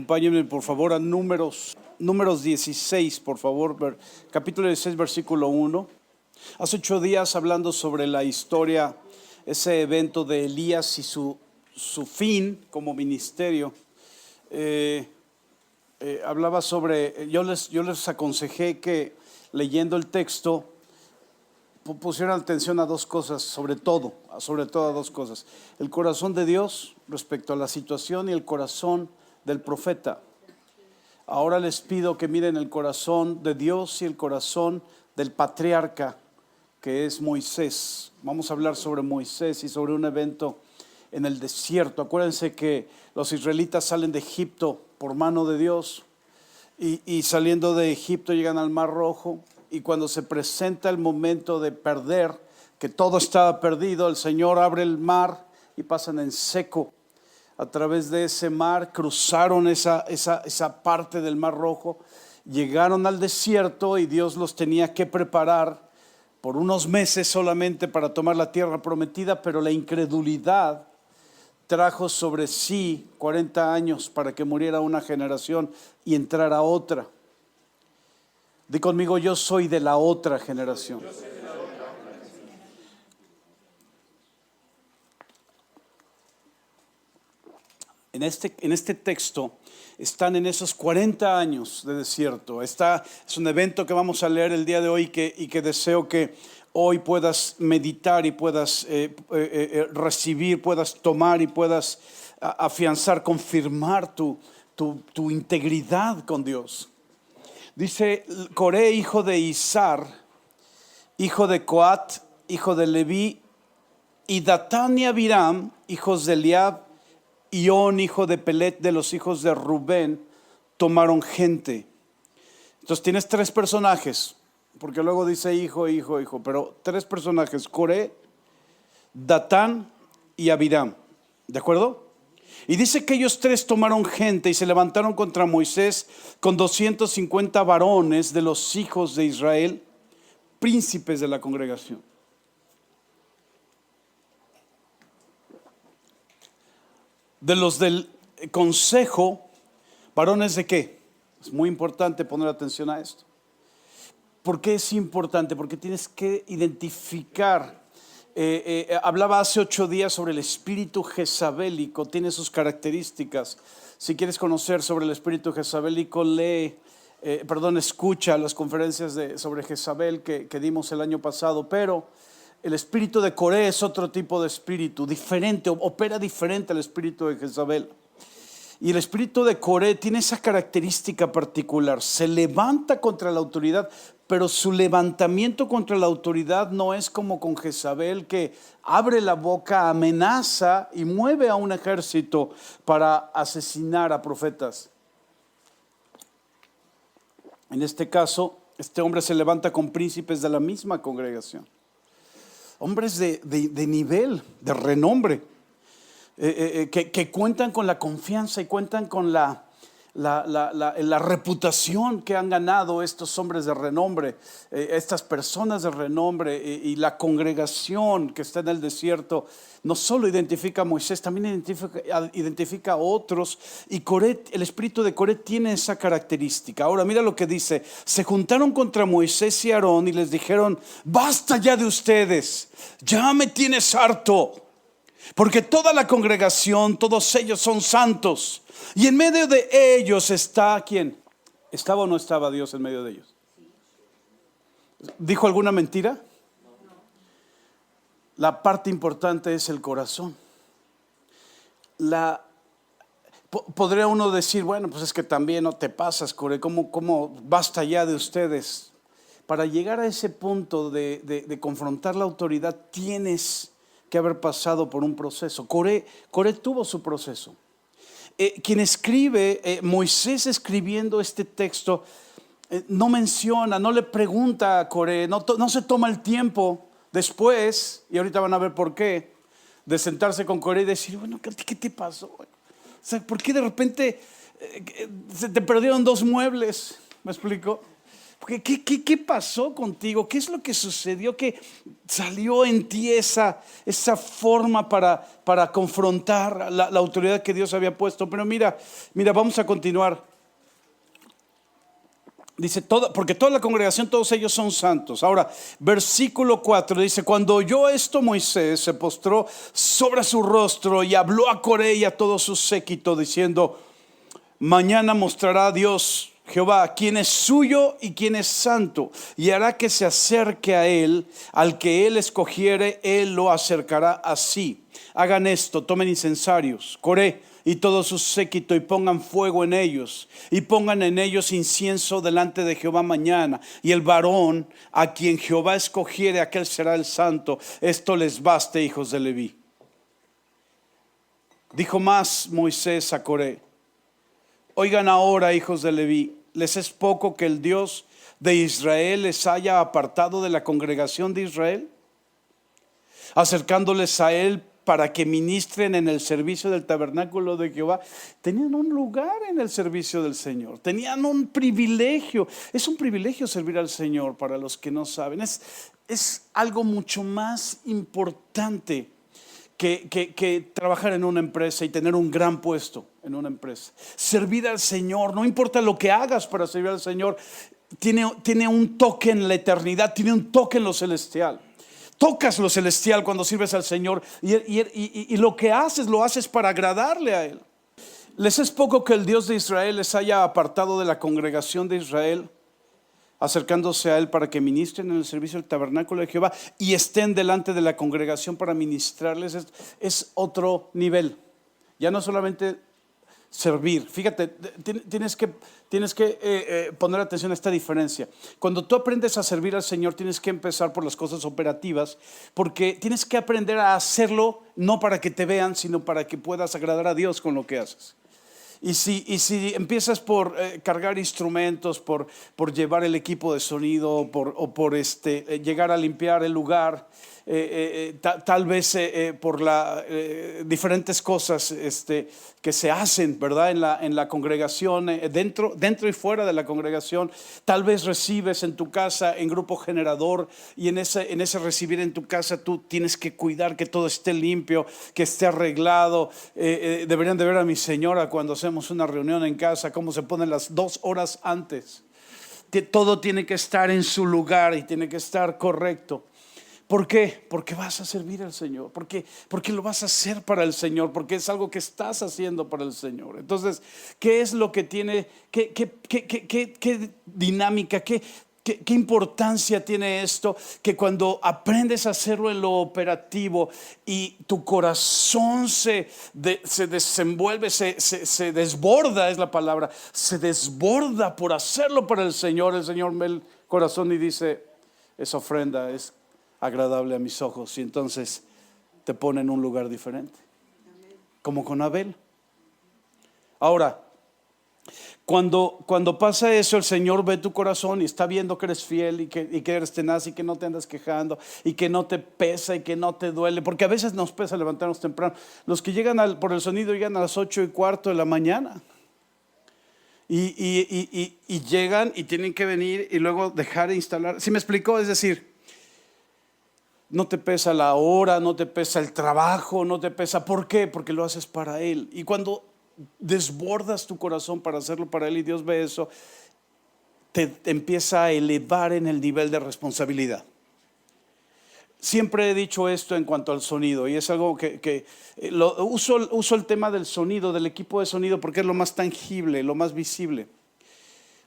Acompáñenme por favor a números 16, por favor, capítulo 16, versículo 1. Hace 8 días hablando sobre la historia, ese evento de Elías y su fin como ministerio. Hablaba sobre, yo les aconsejé que leyendo el texto pusieran atención a dos cosas, sobre todo a dos cosas: el corazón de Dios respecto a la situación y el corazón del profeta. Ahora les pido que miren el corazón de Dios y el corazón del patriarca, que es Moisés. Vamos a hablar sobre Moisés y sobre un evento en el desierto. Acuérdense que los israelitas salen de Egipto por mano de Dios y saliendo de Egipto llegan al Mar Rojo, y cuando se presenta el momento de perder, que todo estaba perdido, el Señor abre el mar y pasan en seco. A través de ese mar cruzaron esa parte del Mar Rojo, llegaron al desierto y Dios los tenía que preparar por unos meses solamente para tomar la tierra prometida, pero la incredulidad trajo sobre sí 40 años para que muriera una generación y entrara otra. Di conmigo: yo soy de la otra generación. En este texto están en esos 40 años de desierto. Es un evento que vamos a leer el día de hoy y que deseo que hoy puedas meditar y puedas recibir, puedas tomar y puedas afianzar, confirmar tu integridad con Dios. Dice: Coré, hijo de Izar, hijo de Coat, hijo de Leví, y Datán y Abiram, hijos de Eliab, y On, hijo de Pelet, de los hijos de Rubén, tomaron gente. Entonces tienes 3 personajes, porque luego dice hijo, pero 3 personajes: Coré, Datán y Abiram. ¿De acuerdo? Y dice que ellos 3 tomaron gente y se levantaron contra Moisés con 250 varones de los hijos de Israel, príncipes de la congregación. De los del consejo, varones de qué? Es muy importante poner atención a esto. ¿Por qué es importante? Porque tienes que identificar. Hablaba hace 8 días sobre el espíritu jezabélico, tiene sus características. Si quieres conocer sobre el espíritu jezabélico, escucha las conferencias sobre Jezabel que dimos el año pasado. Pero el espíritu de Coré es otro tipo de espíritu, diferente, opera diferente al espíritu de Jezabel. Y el espíritu de Coré tiene esa característica particular: se levanta contra la autoridad, pero su levantamiento contra la autoridad no es como con Jezabel, que abre la boca, amenaza y mueve a un ejército para asesinar a profetas. En este caso, este hombre se levanta con príncipes de la misma congregación, hombres de nivel, de renombre, que cuentan con la confianza y cuentan con la reputación que han ganado estos hombres de renombre, estas personas de renombre, y la congregación que está en el desierto no solo identifica a Moisés, también identifica a otros. Y Coré, el espíritu de Coré tiene esa característica. Ahora mira lo que dice: se juntaron contra Moisés y Aarón y les dijeron: basta ya de ustedes, ya me tienes harto, porque toda la congregación, todos ellos son santos, y en medio de ellos está ¿quién? ¿Estaba o no estaba Dios en medio de ellos? ¿Dijo alguna mentira? La parte importante es el corazón. Podría uno decir: bueno, pues es que también no te pasas, Coré, ¿cómo basta ya de ustedes? Para llegar a ese punto de confrontar la autoridad, tienes que haber pasado por un proceso. Coré tuvo su proceso. Quien escribe, Moisés, escribiendo este texto, no menciona, no le pregunta a Coré, no se toma el tiempo después, y ahorita van a ver por qué, de sentarse con Coré y decir: bueno, ¿qué te pasó? O sea, ¿por qué de repente se te perdieron 2 muebles? ¿Me explico? ¿Qué pasó contigo? ¿Qué es lo que sucedió? ¿Que salió en ti esa forma para confrontar la autoridad que Dios había puesto? Pero mira, vamos a continuar. Dice, porque toda la congregación, todos ellos son santos. Ahora, versículo 4 dice, cuando oyó esto Moisés se postró sobre su rostro y habló a Coré y a todo su séquito diciendo, mañana mostrará Dios Jehová quién es suyo y quién es santo, y hará que se acerque a él, al que él escogiere, él lo acercará así. Hagan esto, tomen incensarios, Coré y todo su séquito, y pongan fuego en ellos, y pongan en ellos incienso delante de Jehová mañana, y el varón a quien Jehová escogiere, aquel será el santo. Esto les baste, hijos de Leví. Dijo más Moisés a Coré, oigan ahora, hijos de Leví, ¿les es poco que el Dios de Israel les haya apartado de la congregación de Israel, acercándoles a él para que ministren en el servicio del tabernáculo de Jehová? Tenían un lugar en el servicio del Señor, tenían un privilegio. Es un privilegio servir al Señor, para los que no saben. Es algo mucho más importante que trabajar en una empresa y tener un gran puesto en una empresa. Servir al Señor, no importa lo que hagas para servir al Señor, tiene un toque en la eternidad, tiene un toque en lo celestial. Tocas lo celestial cuando sirves al Señor, y lo que haces, lo haces para agradarle a Él. ¿Les es poco que el Dios de Israel les haya apartado de la congregación de Israel, acercándose a él para que ministren en el servicio del tabernáculo de Jehová y estén delante de la congregación para ministrarles? Es otro nivel. Ya no solamente servir. Fíjate, tienes que poner atención a esta diferencia. Cuando tú aprendes a servir al Señor, tienes que empezar por las cosas operativas, porque tienes que aprender a hacerlo no para que te vean, sino para que puedas agradar a Dios con lo que haces. Y si empiezas por cargar instrumentos, por llevar el equipo de sonido, o por llegar a limpiar el lugar, tal vez por diferentes cosas que se hacen, ¿verdad? En la congregación, dentro y fuera de la congregación. Tal vez recibes en tu casa en grupo generador, y en ese recibir en tu casa tú tienes que cuidar que todo esté limpio, que esté arreglado. Deberían de ver a mi señora cuando hacemos una reunión en casa, cómo se ponen las 2 horas antes. Todo tiene que estar en su lugar y tiene que estar correcto. ¿Por qué? Porque vas a servir al Señor, porque lo vas a hacer para el Señor, porque es algo que estás haciendo para el Señor. Entonces, ¿qué es lo que tiene, qué dinámica, qué importancia tiene esto? Que cuando aprendes a hacerlo en lo operativo y tu corazón se desenvuelve, se desborda, es la palabra, se desborda por hacerlo para el Señor ve el corazón y dice, esa ofrenda es agradable a mis ojos, y entonces te pone en un lugar diferente, como con Abel. Ahora, cuando pasa eso, el Señor ve tu corazón y está viendo que eres fiel y que eres tenaz y que no te andas quejando y que no te pesa y que no te duele, porque a veces nos pesa levantarnos temprano. Los que llegan por el sonido llegan a las 8:15 de la mañana. Y llegan y tienen que venir y luego dejar de instalar. ¿Sí me explicó? Es decir, no te pesa la hora, no te pesa el trabajo, no te pesa. ¿Por qué? Porque lo haces para Él. Y cuando desbordas tu corazón para hacerlo para Él y Dios ve eso, te empieza a elevar en el nivel de responsabilidad. Siempre he dicho esto en cuanto al sonido, y es algo que uso el tema del sonido, del equipo de sonido, porque es lo más tangible, lo más visible.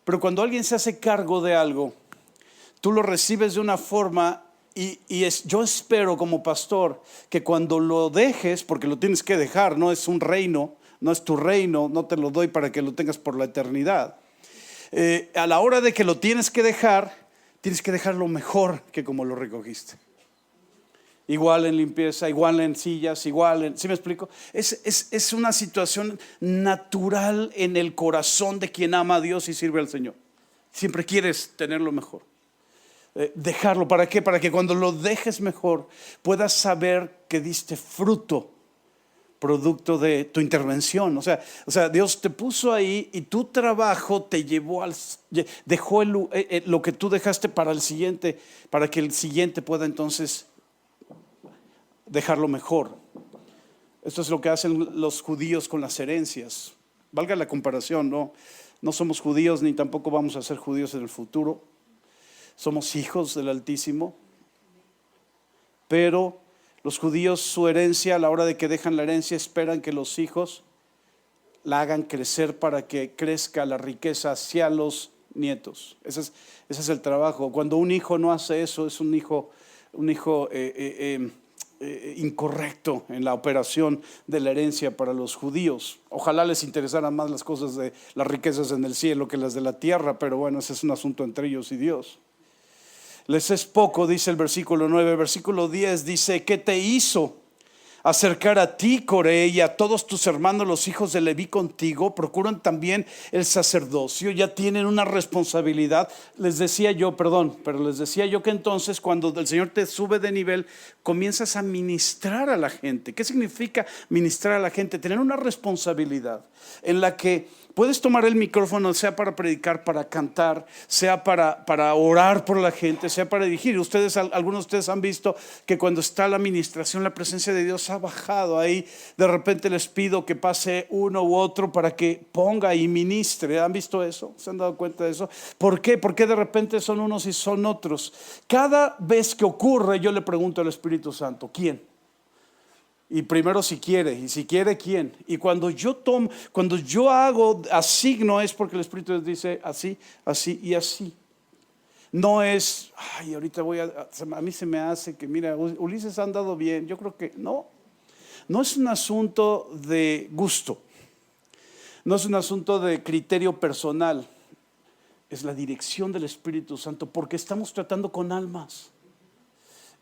Pero cuando alguien se hace cargo de algo, tú lo recibes de una forma. Yo espero como pastor que cuando lo dejes, porque lo tienes que dejar, no es un reino, no es tu reino, no te lo doy para que lo tengas por la eternidad. A la hora de que lo tienes que dejarlo mejor que como lo recogiste. Igual en limpieza, igual en sillas, ¿sí me explico? Es una situación natural en el corazón de quien ama a Dios y sirve al Señor. Siempre quieres tenerlo mejor. Dejarlo, ¿para qué? Para que cuando lo dejes mejor puedas saber que diste fruto, producto de tu intervención. O sea, Dios te puso ahí y tu trabajo te llevó dejó lo que tú dejaste para el siguiente, para que el siguiente pueda entonces dejarlo mejor. Esto es lo que hacen los judíos con las herencias. Valga la comparación, ¿no? No somos judíos ni tampoco vamos a ser judíos en el futuro. Somos hijos del Altísimo. Pero los judíos, su herencia, a la hora de que dejan la herencia, esperan que los hijos la hagan crecer para que crezca la riqueza hacia los nietos. Ese es el trabajo. Cuando un hijo no hace eso, es un hijo incorrecto en la operación de la herencia para los judíos. Ojalá les interesaran más las cosas de las riquezas en el cielo que las de la tierra, pero bueno, ese es un asunto entre ellos y Dios. Les es poco, dice el versículo 9. El versículo 10 dice: ¿qué te hizo acercar a ti, Coré, y a todos tus hermanos, los hijos de Leví, contigo? Procuran también el sacerdocio, ya tienen una responsabilidad. Les decía yo que entonces cuando el Señor te sube de nivel, comienzas a ministrar a la gente. ¿Qué significa ministrar a la gente? Tener una responsabilidad en la que puedes tomar el micrófono, sea para predicar, para cantar, sea para orar por la gente, sea para dirigir. Algunos de ustedes han visto que cuando está la administración, la presencia de Dios ha bajado ahí. De repente les pido que pase uno u otro para que ponga y ministre. ¿Han visto eso? ¿Se han dado cuenta de eso? ¿Por qué? Porque de repente son unos y son otros. Cada vez que ocurre, yo le pregunto al Espíritu Santo: ¿quién? Y primero si quiere, y si quiere, ¿quién? Y cuando yo asigno, es porque el Espíritu Dios dice así, así y así. No es, ahorita a mí se me hace que, mira, Ulises ha andado bien. Yo creo que no es un asunto de gusto, no es un asunto de criterio personal, es la dirección del Espíritu Santo, porque estamos tratando con almas.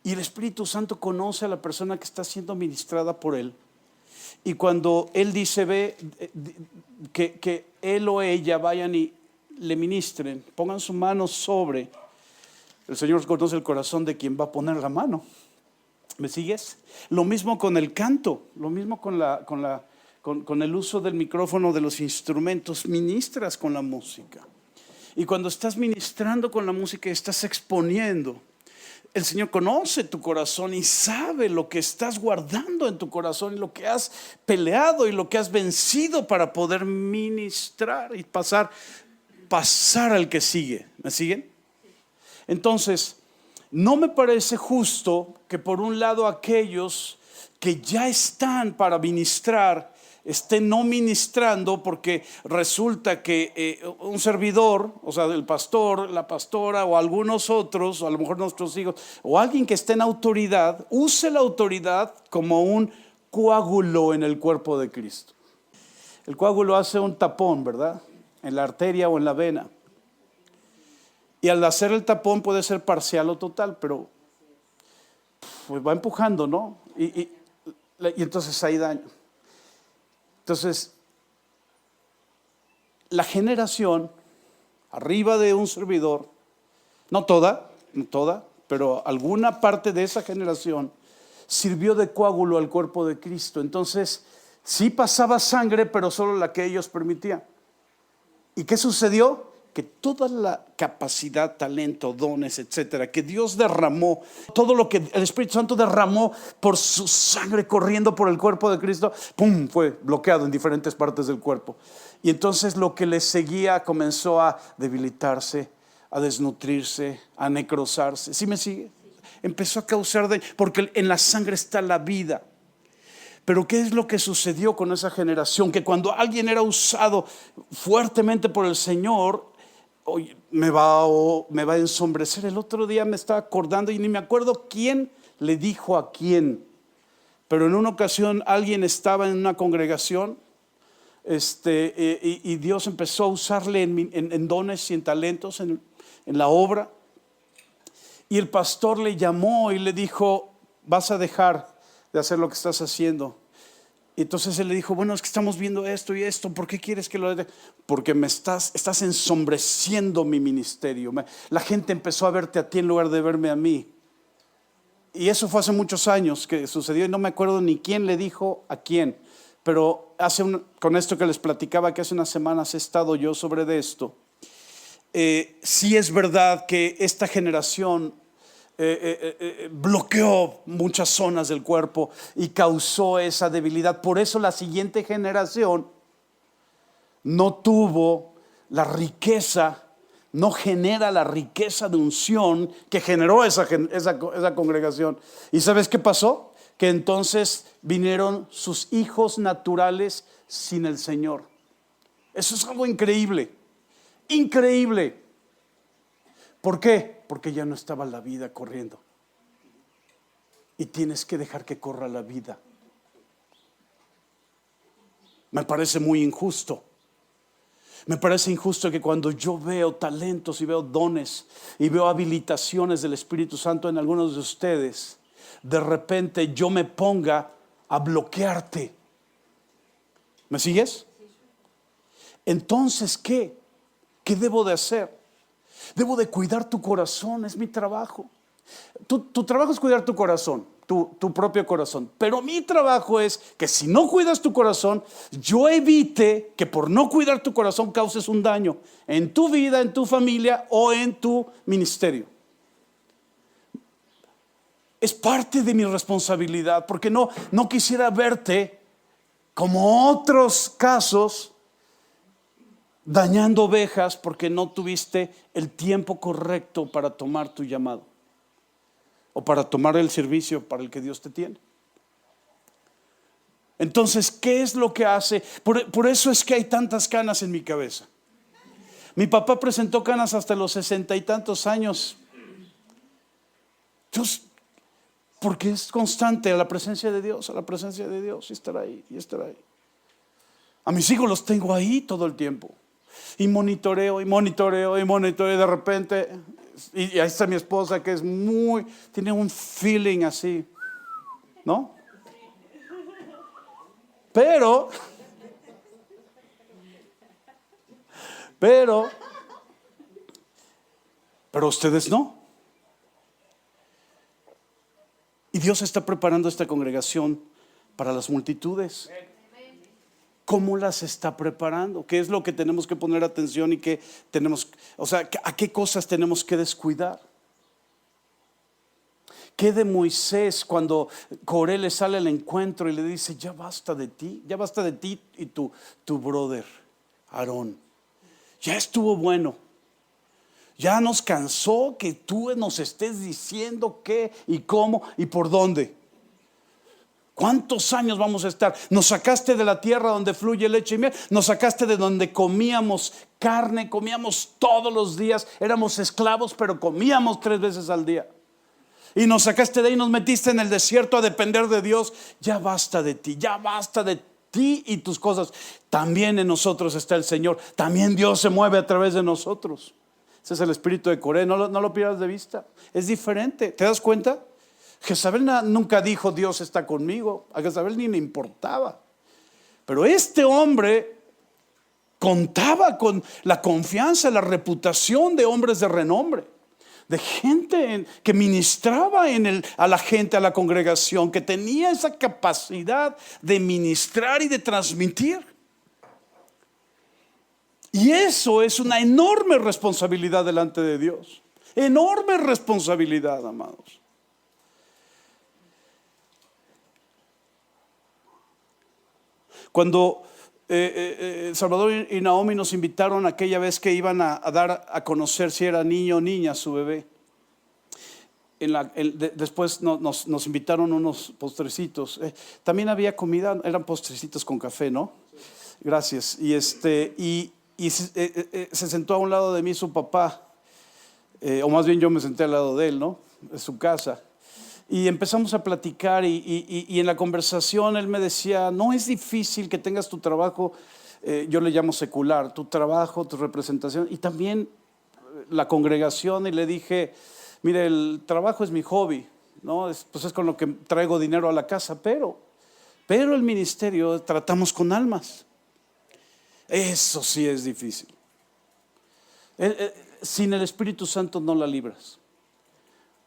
Y el Espíritu Santo conoce a la persona que está siendo ministrada por Él. Y cuando Él dice, ve, que él o ella vayan y le ministren, pongan su mano sobre, el Señor conoce el corazón de quien va a poner la mano. ¿Me sigues? Lo mismo con el canto, lo mismo con el uso del micrófono, de los instrumentos. Ministras con la música. Y cuando estás ministrando con la música, estás exponiendo. El Señor conoce tu corazón y sabe lo que estás guardando en tu corazón y lo que has peleado y lo que has vencido para poder ministrar y pasar al que sigue. ¿Me siguen? Entonces, no me parece justo que por un lado aquellos que ya están para ministrar estén no ministrando, porque resulta que un servidor, o sea, el pastor, la pastora o algunos otros, o a lo mejor nuestros hijos, o alguien que esté en autoridad, use la autoridad como un coágulo en el cuerpo de Cristo. El coágulo hace un tapón, ¿verdad? En la arteria o en la vena. Y al hacer el tapón puede ser parcial o total, pero pues va empujando, ¿no? Y entonces hay daño. Entonces, la generación arriba de un servidor, no toda, pero alguna parte de esa generación sirvió de coágulo al cuerpo de Cristo. Entonces, sí pasaba sangre, pero solo la que ellos permitían. ¿Y qué sucedió? Que toda la capacidad, talento, dones, etcétera, que Dios derramó, todo lo que el Espíritu Santo derramó por su sangre corriendo por el cuerpo de Cristo, ¡pum!, fue bloqueado en diferentes partes del cuerpo. Y entonces lo que le seguía comenzó a debilitarse, a desnutrirse, a necrosarse. ¿Sí me sigue? Empezó a causar daño, porque en la sangre está la vida. Pero ¿qué es lo que sucedió con esa generación? Que cuando alguien era usado fuertemente por el Señor, oye, me va a ensombrecer. El otro día me estaba acordando y ni me acuerdo quién le dijo a quién, pero en una ocasión alguien estaba en una congregación y Dios empezó a usarle en dones y en talentos en la obra, y el pastor le llamó y le dijo: vas a dejar de hacer lo que estás haciendo. Y entonces él le dijo: bueno, es que estamos viendo esto y esto, ¿por qué quieres que lo deje? Porque estás ensombreciendo mi ministerio. La gente empezó a verte a ti en lugar de verme a mí. y eso fue hace muchos años que sucedió y no me acuerdo ni quién le dijo a quién, pero con esto que les platicaba que hace unas semanas he estado yo sobre de esto. Sí es verdad que esta generación bloqueó muchas zonas del cuerpo y causó esa debilidad. Por eso la siguiente generación no tuvo la riqueza, no genera la riqueza de unción que generó esa congregación. ¿Y sabes qué pasó? Que entonces vinieron sus hijos naturales sin el Señor. Eso es algo increíble, increíble. ¿Por qué? Porque ya no estaba la vida corriendo. Y tienes que dejar que corra la vida. Me parece muy injusto. Me parece injusto que cuando yo veo talentos y veo dones y veo habilitaciones del Espíritu Santo en algunos de ustedes, de repente yo me ponga a bloquearte. ¿Me sigues? Entonces, ¿qué? ¿Qué debo de hacer? Debo de cuidar tu corazón, es mi trabajo. Tu trabajo es cuidar tu corazón, tu propio corazón. Pero mi trabajo es que si no cuidas tu corazón, yo evite que por no cuidar tu corazón causes un daño en tu vida, en tu familia o en tu ministerio. Es parte de mi responsabilidad, porque no quisiera verte como otros casos dañando ovejas porque no tuviste el tiempo correcto para tomar tu llamado o para tomar el servicio para el que Dios te tiene. Entonces, ¿qué es lo que hace? Por eso es que hay tantas canas en mi cabeza. Mi papá presentó canas hasta los 60 y tantos años. Entonces, porque es constante a la presencia de Dios, y estar ahí, y estar ahí. A mis hijos los tengo ahí todo el tiempo. Y monitoreo, y de repente, y ahí está mi esposa que tiene un feeling así, ¿no? Pero ustedes no. Y Dios está preparando esta congregación para las multitudes. ¿Cómo las está preparando? ¿Qué es lo que tenemos que poner atención y qué tenemos, a qué cosas tenemos que descuidar? ¿Qué de Moisés cuando Coré le sale al encuentro y le dice, ya basta de ti y tu brother Aarón? Ya estuvo bueno. Ya nos cansó que tú nos estés diciendo qué y cómo y por dónde. ¿Cuántos años vamos a estar? Nos sacaste de la tierra donde fluye leche y miel. Nos sacaste de donde comíamos carne, comíamos todos los días. Éramos esclavos, pero comíamos 3 veces al día. Y nos sacaste de ahí, nos metiste en el desierto a depender de Dios. Ya basta de ti, ya basta de ti y tus cosas. También en nosotros está el Señor. También Dios se mueve a través de nosotros. Ese es el espíritu de Coré, no lo pierdas de vista. Es diferente, ¿te das cuenta? Jezabel nunca dijo Dios está conmigo. A Jezabel ni le importaba. Pero este hombre contaba con la confianza, la reputación de hombres de renombre, de gente que ministraba a la gente, a la congregación, que tenía esa capacidad de ministrar y de transmitir. Y eso es una enorme responsabilidad delante de Dios. Enorme responsabilidad, amados. Cuando Salvador y Naomi nos invitaron aquella vez que iban a dar a conocer si era niño o niña su bebé, después nos invitaron unos postrecitos. También había comida, eran postrecitos con café, ¿no? Gracias. Y se sentó a un lado de mí su papá, o más bien yo me senté al lado de él, ¿no? En su casa. Y empezamos a platicar y en la conversación él me decía, no es difícil que tengas tu trabajo, yo le llamo secular, tu trabajo, tu representación y también la congregación. Y le dije, mire, el trabajo es mi hobby, ¿no? Pues es con lo que traigo dinero a la casa, pero el ministerio tratamos con almas. Eso sí es difícil. Sin el Espíritu Santo no la libras.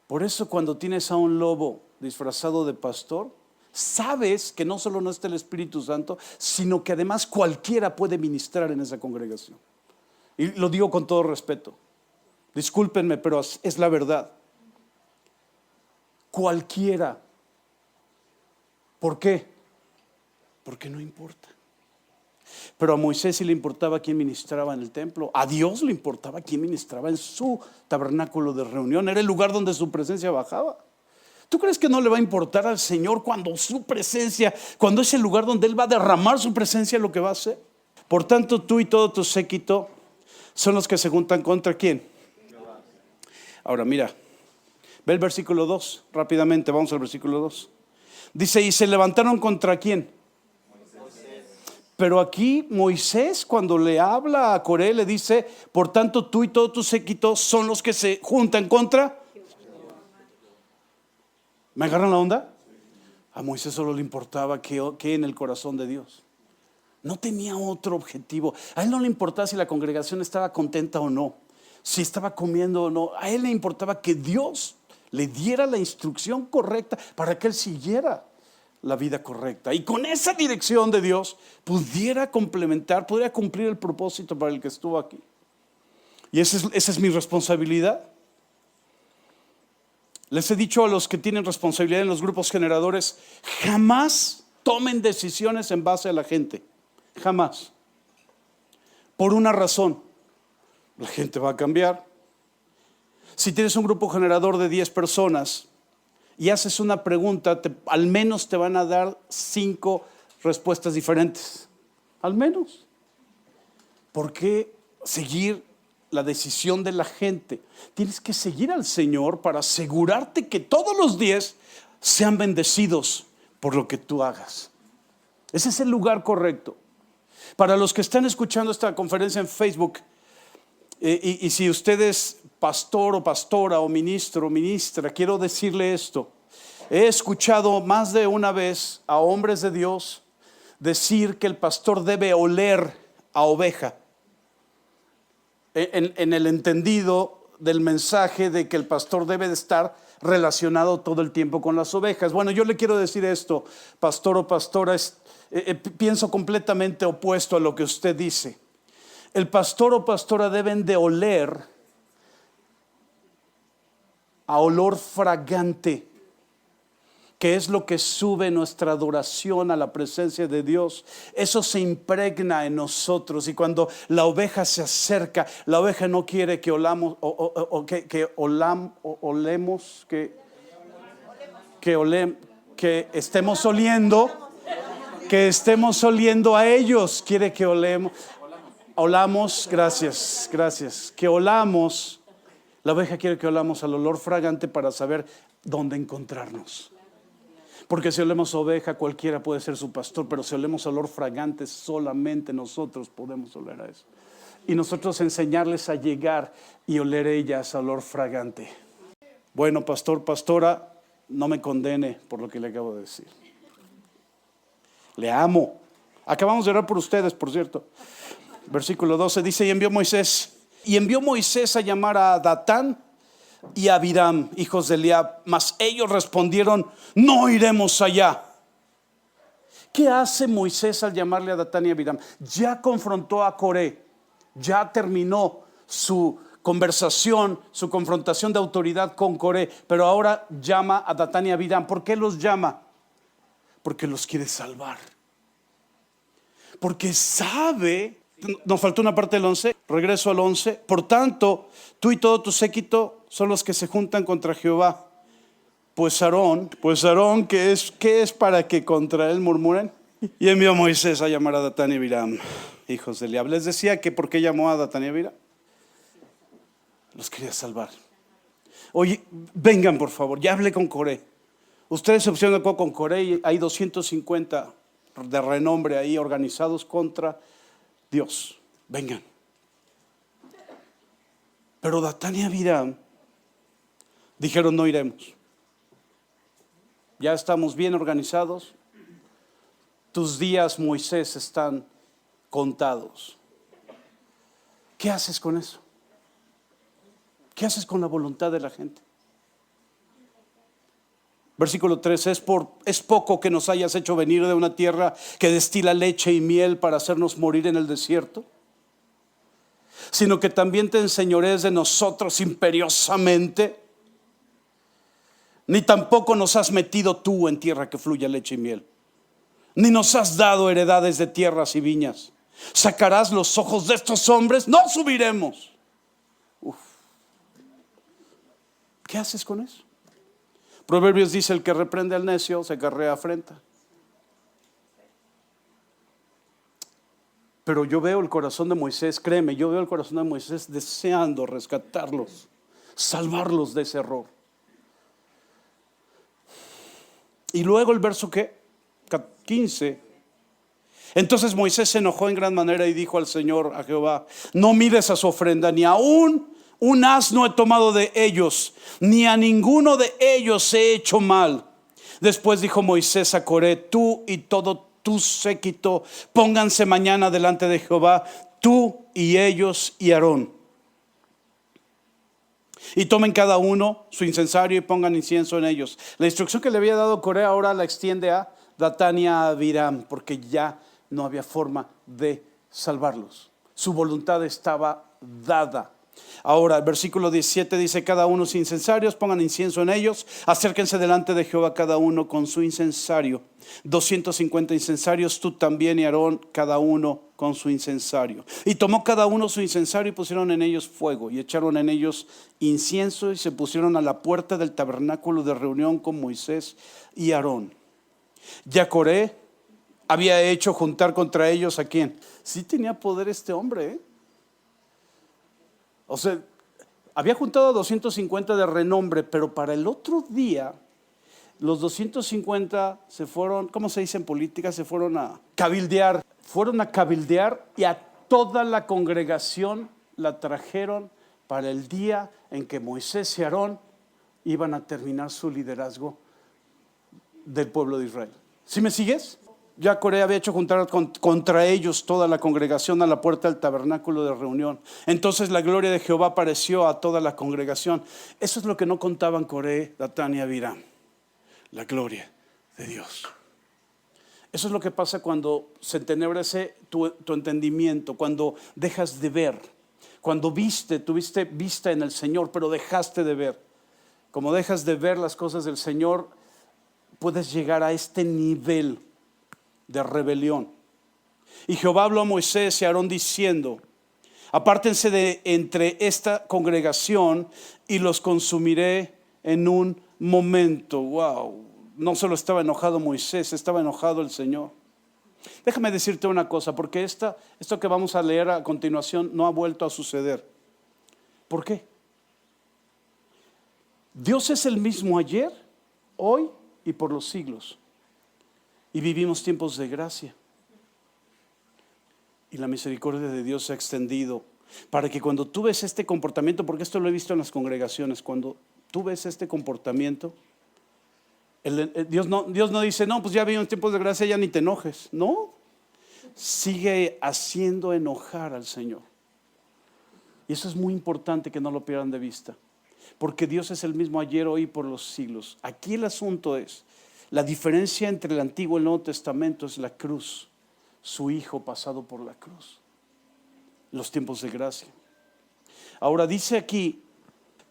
Por eso cuando tienes a un lobo disfrazado de pastor, sabes que no solo no está el Espíritu Santo, sino que además cualquiera puede ministrar en esa congregación. Y lo digo con todo respeto. Discúlpenme, pero es la verdad. Cualquiera. ¿Por qué? Porque no importa. Pero a Moisés sí le importaba quién ministraba en el templo. A Dios le importaba quién ministraba en su tabernáculo de reunión. Era el lugar donde su presencia bajaba. ¿Tú crees que no le va a importar al Señor cuando su presencia, cuando es el lugar donde Él va a derramar su presencia, lo que va a hacer? Por tanto, tú y todo tu séquito son los que se juntan contra ¿quién? Ahora mira, ve el versículo 2, rápidamente, vamos al versículo 2. Dice, ¿y se levantaron contra quién? Pero aquí Moisés, cuando le habla a Coré, le dice, por tanto tú y todo tu séquito son los que se juntan contra. ¿Me agarran la onda? A Moisés solo le importaba que en el corazón de Dios. No tenía otro objetivo. A él no le importaba si la congregación estaba contenta o no, si estaba comiendo o no. A él le importaba que Dios le diera la instrucción correcta para que él siguiera la vida correcta. Y con esa dirección de Dios pudiera complementar, pudiera cumplir el propósito para el que estuvo aquí. Y esa es mi responsabilidad. Les he dicho a los que tienen responsabilidad en los grupos generadores, jamás tomen decisiones en base a la gente. Jamás. Por una razón. La gente va a cambiar. Si tienes un grupo generador de 10 personas y haces una pregunta, al menos te van a dar 5 respuestas diferentes. Al menos. ¿Por qué seguir la decisión de la gente? Tienes que seguir al Señor para asegurarte que todos los 10 sean bendecidos por lo que tú hagas. Ese es el lugar correcto. Para los que están escuchando esta conferencia en Facebook, y si usted es pastor o pastora o ministro o ministra, quiero decirle esto. He escuchado más de una vez a hombres de Dios decir que el pastor debe oler a oveja, en el entendido del mensaje de que el pastor debe de estar relacionado todo el tiempo con las ovejas. Bueno, yo le quiero decir esto, pastor o pastora, pienso completamente opuesto a lo que usted dice. El pastor o pastora deben de oler a olor fragante, que es lo que sube nuestra adoración a la presencia de Dios. Eso se impregna en nosotros, y cuando la oveja se acerca, la oveja no quiere que olamos que estemos oliendo a ellos. Quiere que olamos, gracias, que olamos. La oveja quiere que olamos al olor fragante para saber dónde encontrarnos. Porque si olemos a oveja, cualquiera puede ser su pastor, pero si olemos a olor fragante, solamente nosotros podemos oler a eso. Y nosotros enseñarles a llegar y oler ellas a olor fragante. Bueno, pastor, pastora, no me condene por lo que le acabo de decir. Le amo. Acabamos de orar por ustedes, por cierto. Versículo 12 dice, y envió Moisés a llamar a Datán y a Abiram, hijos de Eliab, mas ellos respondieron, no iremos allá. ¿Qué hace Moisés al llamarle a Datán y a Abiram? Ya confrontó a Coré, ya terminó su conversación, su confrontación de autoridad con Coré, pero ahora llama a Datán y a Abiram. ¿Por qué los llama? Porque los quiere salvar. Porque sabe, nos faltó una parte del 11, regreso al 11. Por tanto, tú y todo tu séquito son los que se juntan contra Jehová. Pues Aarón, ¿qué es para que contra él murmuren? Y envió a Moisés a llamar a Datán y Abiram, hijos de Eliab. Les decía que ¿por qué llamó a Datán y Abiram? Los quería salvar. Oye, vengan por favor, ya hablé con Coré. Ustedes se pusieron de acuerdo con Coré y hay 250 de renombre ahí organizados contra Dios. Vengan. Pero Datán y Abiram dijeron, no iremos. Ya estamos bien organizados. Tus días, Moisés, están contados. ¿Qué haces con eso? ¿Qué haces con la voluntad de la gente? Versículo 3, es poco que nos hayas hecho venir de una tierra que destila leche y miel para hacernos morir en el desierto, sino que también te enseñorees de nosotros imperiosamente. Ni tampoco nos has metido tú en tierra que fluya leche y miel, ni nos has dado heredades de tierras y viñas. ¿Sacarás los ojos de estos hombres? No subiremos. Uf. ¿Qué haces con eso? Proverbios dice: el que reprende al necio se carrea afrenta. Pero yo veo el corazón de Moisés, créeme, yo veo el corazón de Moisés deseando rescatarlos, salvarlos de ese error. Y luego el verso 15. Entonces Moisés se enojó en gran manera y dijo al Señor, a Jehová: no mires a su ofrenda, ni aún un asno he tomado de ellos, ni a ninguno de ellos he hecho mal. Después dijo Moisés a Coré: tú y todo tu séquito pónganse mañana delante de Jehová, tú y ellos y Aarón, y tomen cada uno su incensario y pongan incienso en ellos. La instrucción que le había dado Coré ahora la extiende a Datán y a Abiram, porque ya no había forma de salvarlos. Su voluntad estaba dada. Ahora el versículo 17 dice: cada uno sus incensarios, pongan incienso en ellos, acérquense delante de Jehová cada uno con su incensario. 250 incensarios, tú también y Aarón, cada uno con su incensario. Y tomó cada uno su incensario y pusieron en ellos fuego y echaron en ellos incienso y se pusieron a la puerta del tabernáculo de reunión con Moisés y Aarón. Ya Coré había hecho juntar contra ellos ¿a quién? Sí tenía poder este hombre, ¿eh? O sea, había juntado a 250 de renombre, pero para el otro día los 250 se fueron, ¿cómo se dice en política? Se fueron a cabildear. Fueron a cabildear y a toda la congregación la trajeron para el día en que Moisés y Aarón iban a terminar su liderazgo del pueblo de Israel. ¿Sí me sigues? Ya Coré había hecho juntar contra ellos toda la congregación a la puerta del tabernáculo de reunión. Entonces la gloria de Jehová apareció a toda la congregación. Eso es lo que no contaban Coré, Datán y Abiram: la gloria de Dios. Eso es lo que pasa cuando se entenebrece tu entendimiento, cuando dejas de ver, cuando tuviste vista en el Señor, pero dejaste de ver. Como dejas de ver las cosas del Señor, puedes llegar a este nivel de rebelión. Y Jehová habló a Moisés y a Aarón diciendo: apártense de entre esta congregación y los consumiré en un momento. Wow, no solo estaba enojado Moisés, estaba enojado el Señor. Déjame decirte una cosa, porque esto que vamos a leer a continuación no ha vuelto a suceder. ¿Por qué? Dios es el mismo ayer, hoy y por los siglos. Y vivimos tiempos de gracia. Y la misericordia de Dios se ha extendido para que cuando tú ves este comportamiento, porque esto lo he visto en las congregaciones, cuando tú ves este comportamiento, Dios no dice: no, pues ya vivimos tiempos de gracia, ya ni te enojes. No, sigue haciendo enojar al Señor. Y eso es muy importante que no lo pierdan de vista, porque Dios es el mismo ayer, hoy y por los siglos. Aquí el asunto es: la diferencia entre el Antiguo y el Nuevo Testamento es la cruz, su Hijo pasado por la cruz, los tiempos de gracia. Ahora dice aquí,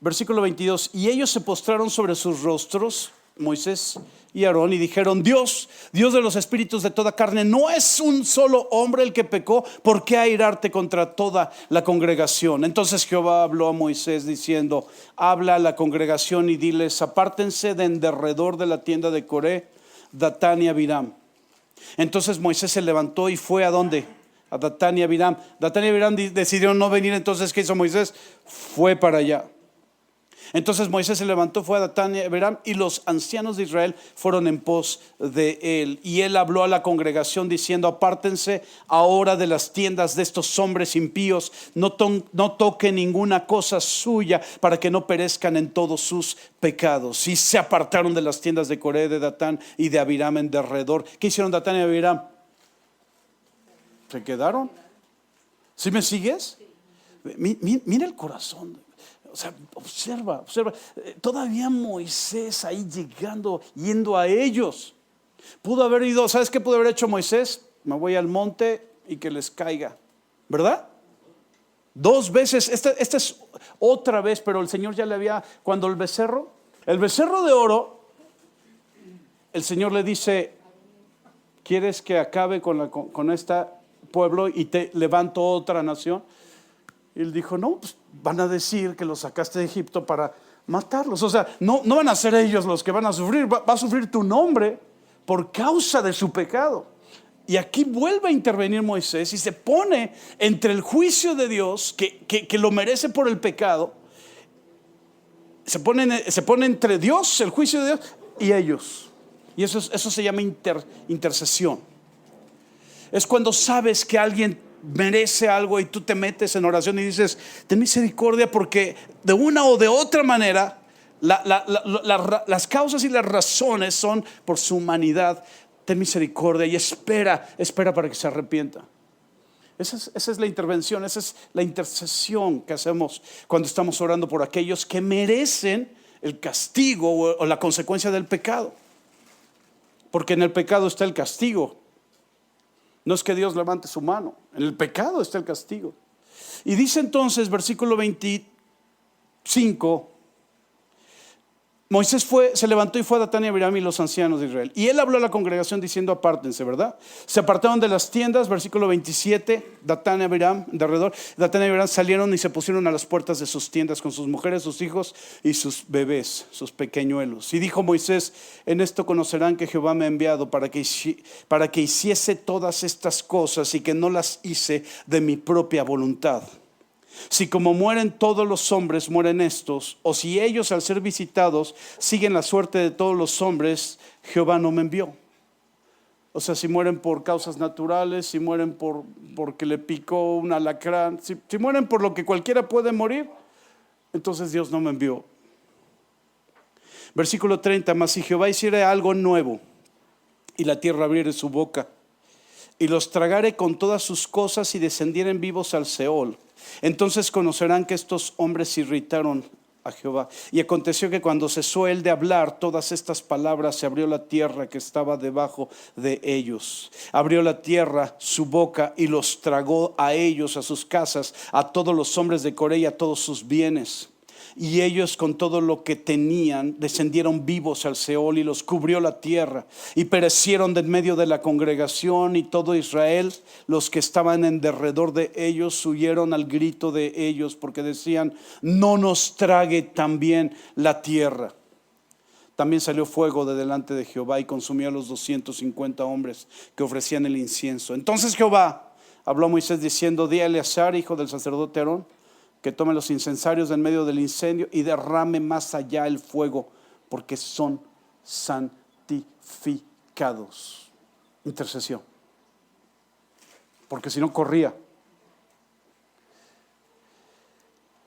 versículo 22, y ellos se postraron sobre sus rostros, Moisés y Aarón, y dijeron: Dios de los espíritus de toda carne, ¿no es un solo hombre el que pecó? ¿Por qué airarte contra toda la congregación? Entonces Jehová habló a Moisés diciendo: habla a la congregación y diles: apártense de en derredor de la tienda de Coré, Datán y Abiram. Entonces Moisés se levantó y fue ¿a dónde? A Datán y Abiram. Datán y Abiram decidieron no venir. Entonces ¿qué hizo Moisés? Fue para allá. Entonces Moisés se levantó, fue a Datán y Abiram, y los ancianos de Israel fueron en pos de él. Y él habló a la congregación diciendo: apártense ahora de las tiendas de estos hombres impíos, no toquen ninguna cosa suya, para que no perezcan en todos sus pecados. Y se apartaron de las tiendas de Coré, de Datán y de Abiram en derredor. ¿Qué hicieron Datán y Abiram? ¿Se quedaron? ¿Sí me sigues? Mira el corazón. O sea, observa. Todavía Moisés ahí yendo a ellos. Pudo haber ido, ¿sabes qué pudo haber hecho Moisés? Me voy al monte y que les caiga, ¿verdad? 2 veces, esta es otra vez, pero el Señor ya le había, cuando el becerro de oro, el Señor le dice, ¿quieres que acabe con este pueblo y te levanto otra nación? Y él dijo, no, pues van a decir que los sacaste de Egipto para matarlos. O sea, no van a ser ellos los que van a sufrir, va a sufrir tu nombre por causa de su pecado. Y aquí vuelve a intervenir Moisés y se pone entre el juicio de Dios, que lo merece por el pecado. Se pone entre Dios, el juicio de Dios, y ellos. Y eso se llama intercesión. Es cuando sabes que alguien merece algo y tú te metes en oración y dices, ten misericordia, porque de una o de otra manera las causas y las razones son por su humanidad. Ten misericordia y espera para que se arrepienta. Esa es la intervención, esa es la intercesión que hacemos cuando estamos orando por aquellos que merecen el castigo o la consecuencia del pecado. Porque en el pecado está el castigo. No es que Dios levante su mano, en el pecado está el castigo. Y dice entonces, versículo 25, Moisés se levantó y fue a Datán y Abiram y los ancianos de Israel. Y él habló a la congregación diciendo, apártense, ¿verdad? Se apartaron de las tiendas, versículo 27, Datán y Abiram, de alrededor. Datán y Abiram salieron y se pusieron a las puertas de sus tiendas con sus mujeres, sus hijos y sus bebés, sus pequeñuelos. Y dijo Moisés, en esto conocerán que Jehová me ha enviado para que hiciese todas estas cosas y que no las hice de mi propia voluntad. Si como mueren todos los hombres, mueren estos, o si ellos al ser visitados siguen la suerte de todos los hombres, Jehová no me envió. O sea, si mueren por causas naturales, si mueren porque le picó un alacrán, si mueren por lo que cualquiera puede morir, entonces Dios no me envió. Versículo 30, mas si Jehová hiciera algo nuevo y la tierra abriere su boca y los tragare con todas sus cosas y descendieren vivos al Seol, entonces conocerán que estos hombres irritaron a Jehová. Y aconteció que cuando cesó él de hablar todas estas palabras, se abrió la tierra que estaba debajo de ellos. Abrió la tierra su boca y los tragó a ellos, a sus casas, a todos los hombres de Coré y a todos sus bienes. Y ellos con todo lo que tenían descendieron vivos al Seol y los cubrió la tierra y perecieron de en medio de la congregación, y todo Israel, los que estaban en derredor de ellos, huyeron al grito de ellos porque decían, no nos trague también la tierra. También salió fuego de delante de Jehová y consumió a los 250 hombres que ofrecían el incienso. Entonces Jehová habló a Moisés diciendo, di a Eleazar, hijo del sacerdote Aarón, que tome los incensarios en medio del incendio y derrame más allá el fuego, porque son santificados. Intercesión. Porque si no corría.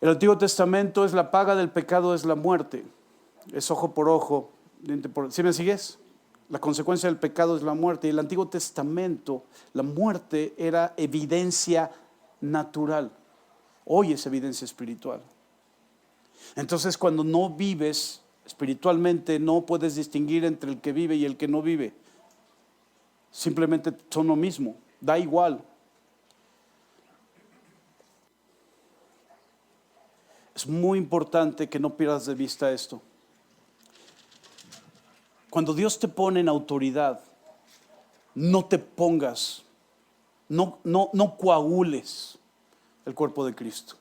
El Antiguo Testamento es la paga del pecado, es la muerte. Es ojo por ojo, diente por... ¿Sí me sigues? La consecuencia del pecado es la muerte. Y el Antiguo Testamento, la muerte era evidencia natural. Hoy es evidencia espiritual. Entonces, cuando no vives espiritualmente, no puedes distinguir entre el que vive y el que no vive. Simplemente son lo mismo, da igual. Es muy importante que no pierdas de vista esto. Cuando Dios te pone en autoridad, no te pongas, no coagules el cuerpo de Cristo.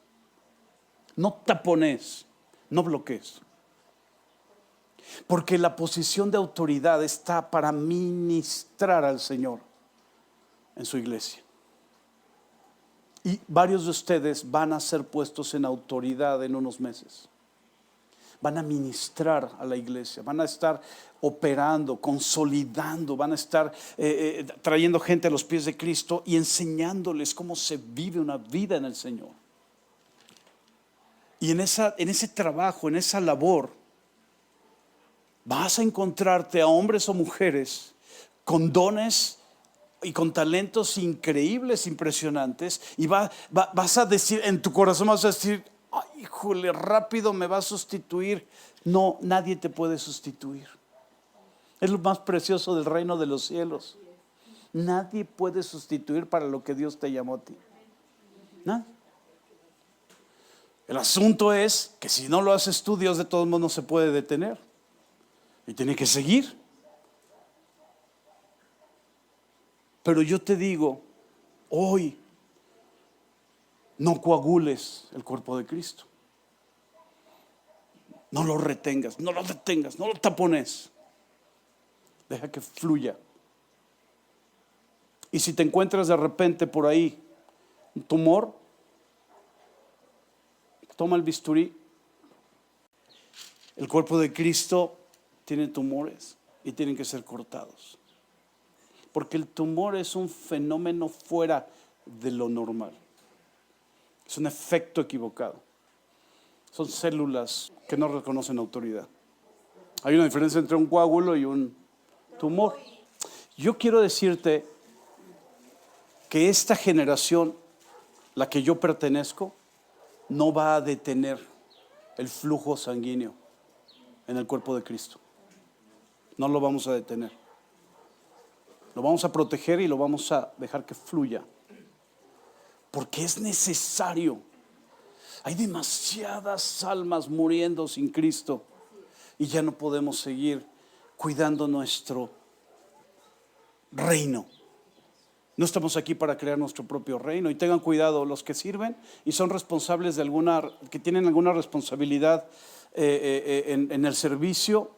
No tapones, no bloquees. Porque la posición de autoridad está para ministrar al Señor en su iglesia. Y varios de ustedes van a ser puestos en autoridad en unos meses. Van a ministrar a la iglesia, van a estar operando, consolidando, van a estar trayendo gente a los pies de Cristo y enseñándoles cómo se vive una vida en el Señor. Y en ese trabajo, en esa labor, vas a encontrarte a hombres o mujeres con dones y con talentos increíbles, impresionantes, y vas a decir, en tu corazón vas a decir, Ay, híjole, rápido me va a sustituir. No, nadie te puede sustituir. Es lo más precioso del reino de los cielos. Nadie puede sustituir para lo que Dios te llamó a ti. Nadie. El asunto es que si no lo haces tú, Dios de todos modos no se puede detener. Y tiene que seguir. Pero yo te digo, hoy, no coagules el cuerpo de Cristo. No lo retengas, no lo detengas, no lo tapones. Deja que fluya. Y si te encuentras de repente por ahí un tumor, toma el bisturí. El cuerpo de Cristo tiene tumores y tienen que ser cortados. Porque el tumor es un fenómeno fuera de lo normal. Es un efecto equivocado. Son células que no reconocen autoridad. Hay una diferencia entre un coágulo y un tumor. Yo quiero decirte que esta generación, la que yo pertenezco, no va a detener el flujo sanguíneo en el cuerpo de Cristo. No lo vamos a detener. Lo vamos a proteger y lo vamos a dejar que fluya. Porque es necesario. Hay demasiadas almas muriendo sin Cristo y ya no podemos seguir cuidando nuestro reino. No estamos aquí para crear nuestro propio reino. Y tengan cuidado los que sirven y son responsables de que tienen alguna responsabilidad en el servicio.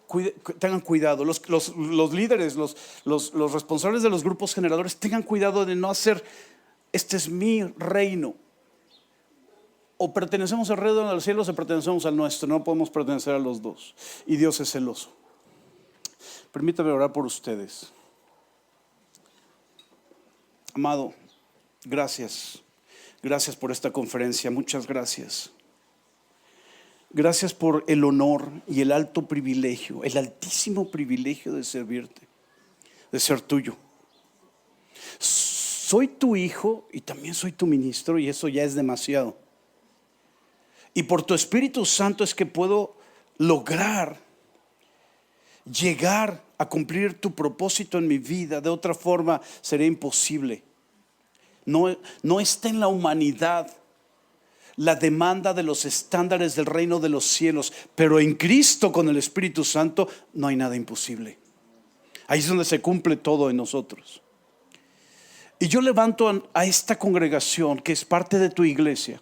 Tengan cuidado. Los líderes, los responsables de los grupos generadores, tengan cuidado de no hacer, este es mi reino. O pertenecemos al reino de los cielos o pertenecemos al nuestro. No podemos pertenecer a los dos. Y Dios es celoso. Permítame orar por ustedes. Amado, gracias. Gracias por esta conferencia. Muchas gracias. Gracias por el honor y el alto privilegio, el altísimo privilegio de servirte, de ser tuyo. Soy tu hijo y también soy tu ministro, y eso ya es demasiado. Y por tu Espíritu Santo es que puedo lograr llegar a cumplir tu propósito en mi vida. De otra forma sería imposible. No está en la humanidad la demanda de los estándares del reino de los cielos, pero en Cristo con el Espíritu Santo no hay nada imposible. Ahí es donde se cumple todo en nosotros. Y yo levanto a esta congregación que es parte de tu iglesia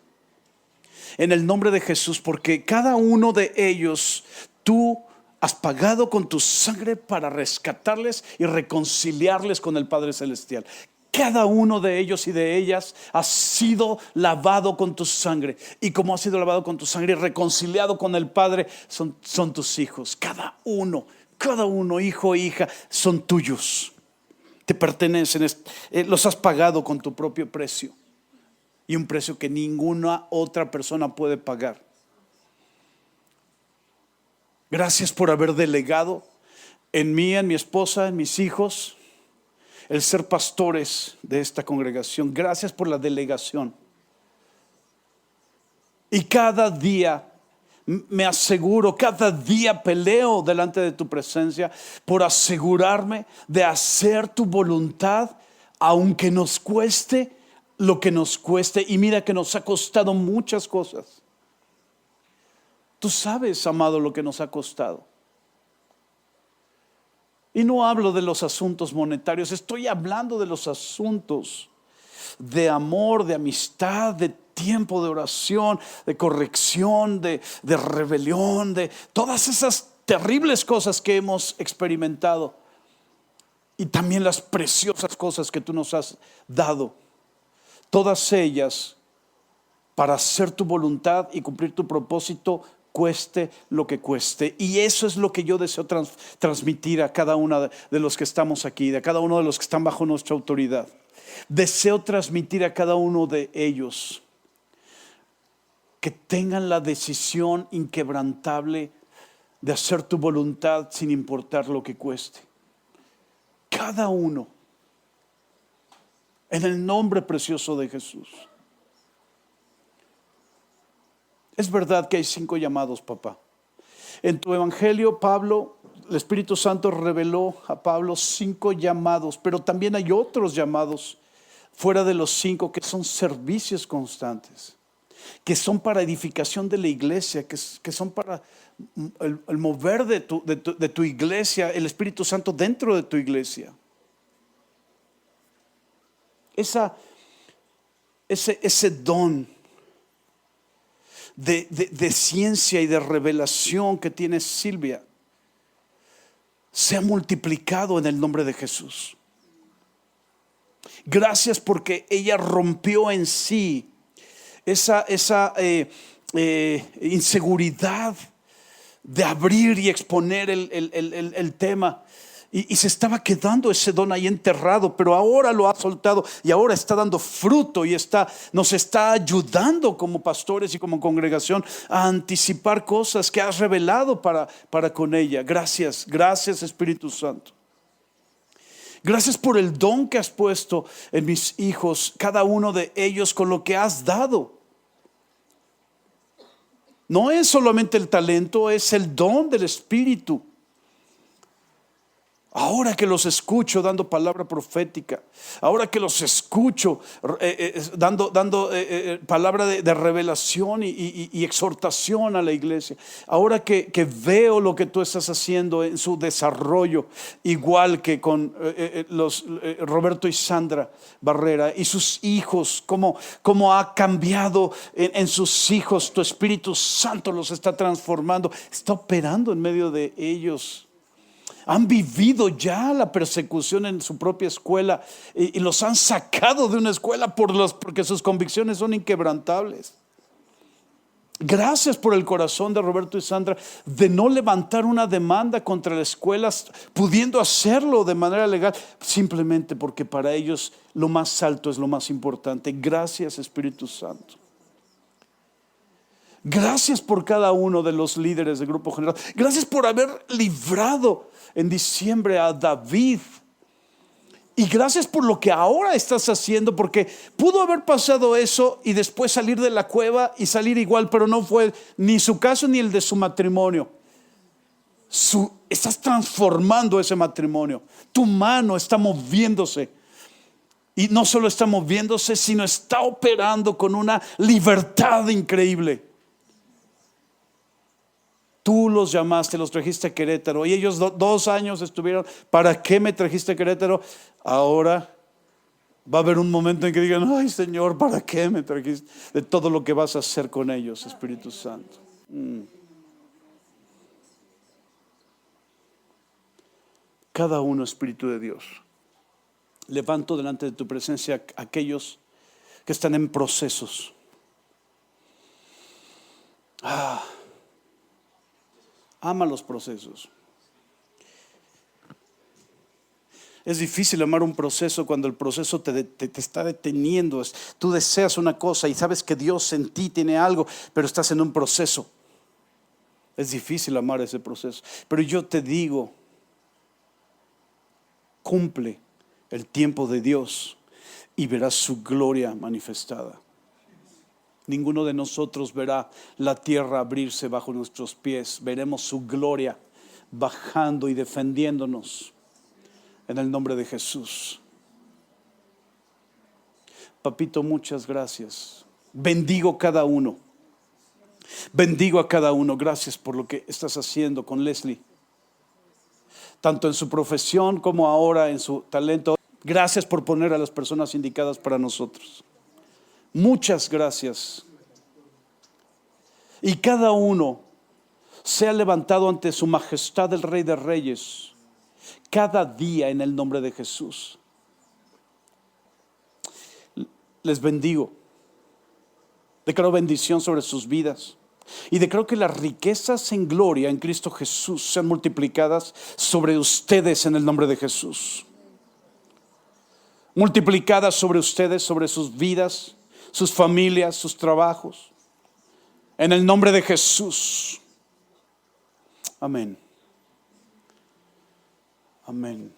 en el nombre de Jesús, porque cada uno de ellos tú has pagado con tu sangre para rescatarles y reconciliarles con el Padre Celestial. Cada uno de ellos y de ellas ha sido lavado con tu sangre. Y como ha sido lavado con tu sangre y reconciliado con el Padre, son tus hijos. Cada uno, hijo e hija, son tuyos. Te pertenecen, los has pagado con tu propio precio. Y un precio que ninguna otra persona puede pagar. Gracias por haber delegado en mí, en mi esposa, en mis hijos, el ser pastores de esta congregación. Gracias por la delegación. Y cada día me aseguro, cada día peleo delante de tu presencia por asegurarme de hacer tu voluntad, aunque nos cueste lo que nos cueste. Y mira que nos ha costado muchas cosas. Tú sabes, amado, lo que nos ha costado. Y no hablo de los asuntos monetarios, estoy hablando de los asuntos de amor, de amistad, de tiempo de oración, de corrección, de rebelión, de todas esas terribles cosas que hemos experimentado. Y también las preciosas cosas que tú nos has dado. Todas ellas para hacer tu voluntad y cumplir tu propósito, cueste lo que cueste. Y eso es lo que yo deseo transmitir a cada uno de los que estamos aquí, de cada uno de los que están bajo nuestra autoridad. Deseo transmitir a cada uno de ellos que tengan la decisión inquebrantable de hacer tu voluntad sin importar lo que cueste. Cada uno, en el nombre precioso de Jesús. Es verdad que hay 5 llamados, papá. En tu evangelio, Pablo, el Espíritu Santo reveló a Pablo 5 llamados, pero también hay otros llamados fuera de los 5 que son servicios constantes, que son para edificación de la iglesia, que son para el mover de tu iglesia, el Espíritu Santo dentro de tu iglesia. Ese don de ciencia y de revelación que tiene Silvia se ha multiplicado en el nombre de Jesús. Gracias porque ella rompió en sí esa inseguridad de abrir y exponer el tema. Y se estaba quedando ese don ahí enterrado, pero ahora lo ha soltado y ahora está dando fruto y nos está ayudando como pastores y como congregación a anticipar cosas que has revelado para con ella. Gracias Espíritu Santo. Gracias por el don que has puesto en mis hijos, cada uno de ellos con lo que has dado. No es solamente el talento, es el don del Espíritu. Ahora que los escucho dando palabra profética, ahora que los escucho dando palabra de revelación y exhortación a la iglesia, ahora que veo lo que tú estás haciendo en su desarrollo, igual que con Roberto y Sandra Barrera y sus hijos, cómo ha cambiado en sus hijos, tu Espíritu Santo los está transformando, está operando en medio de ellos. Han vivido ya la persecución en su propia escuela y los han sacado de una escuela porque sus convicciones son inquebrantables. Gracias por el corazón de Roberto y Sandra de no levantar una demanda contra las escuelas, pudiendo hacerlo de manera legal, simplemente porque para ellos lo más alto es lo más importante. Gracias, Espíritu Santo. Gracias por cada uno de los líderes del Grupo General. Gracias por haber librado en diciembre a David. Y gracias por lo que ahora estás haciendo, porque pudo haber pasado eso y después salir de la cueva y salir igual, pero no fue ni su caso ni el de su matrimonio. Estás transformando ese matrimonio. Tu mano está moviéndose. Y no solo está moviéndose, sino está operando con una libertad increíble. Tú los llamaste, los trajiste a Querétaro y ellos 2 años estuvieron. ¿Para qué me trajiste a Querétaro? Ahora va a haber un momento en que digan: ay, Señor, ¿para qué me trajiste? De todo lo que vas a hacer con ellos, Espíritu Santo. Cada uno, Espíritu de Dios, levanto delante de tu presencia a aquellos que están en procesos. Ama los procesos. Es difícil amar un proceso cuando el proceso te está deteniendo. Tú deseas una cosa y sabes que Dios en ti tiene algo, pero estás en un proceso. Es difícil amar ese proceso. Pero yo te digo, cumple el tiempo de Dios y verás su gloria manifestada. Ninguno de nosotros verá la tierra abrirse bajo nuestros pies. Veremos su gloria bajando y defendiéndonos en el nombre de Jesús. Papito, muchas gracias. Bendigo cada uno. Bendigo a cada uno. Gracias por lo que estás haciendo con Leslie, tanto en su profesión como ahora en su talento. Gracias por poner a las personas indicadas para nosotros. Muchas gracias. Y cada uno sea levantado ante su majestad el Rey de Reyes cada día en el nombre de Jesús. Les bendigo. Declaro bendición sobre sus vidas. Y declaro que las riquezas en gloria en Cristo Jesús sean multiplicadas sobre ustedes en el nombre de Jesús. Multiplicadas sobre ustedes, sobre sus vidas, sus familias, sus trabajos, en el nombre de Jesús. Amén. Amén.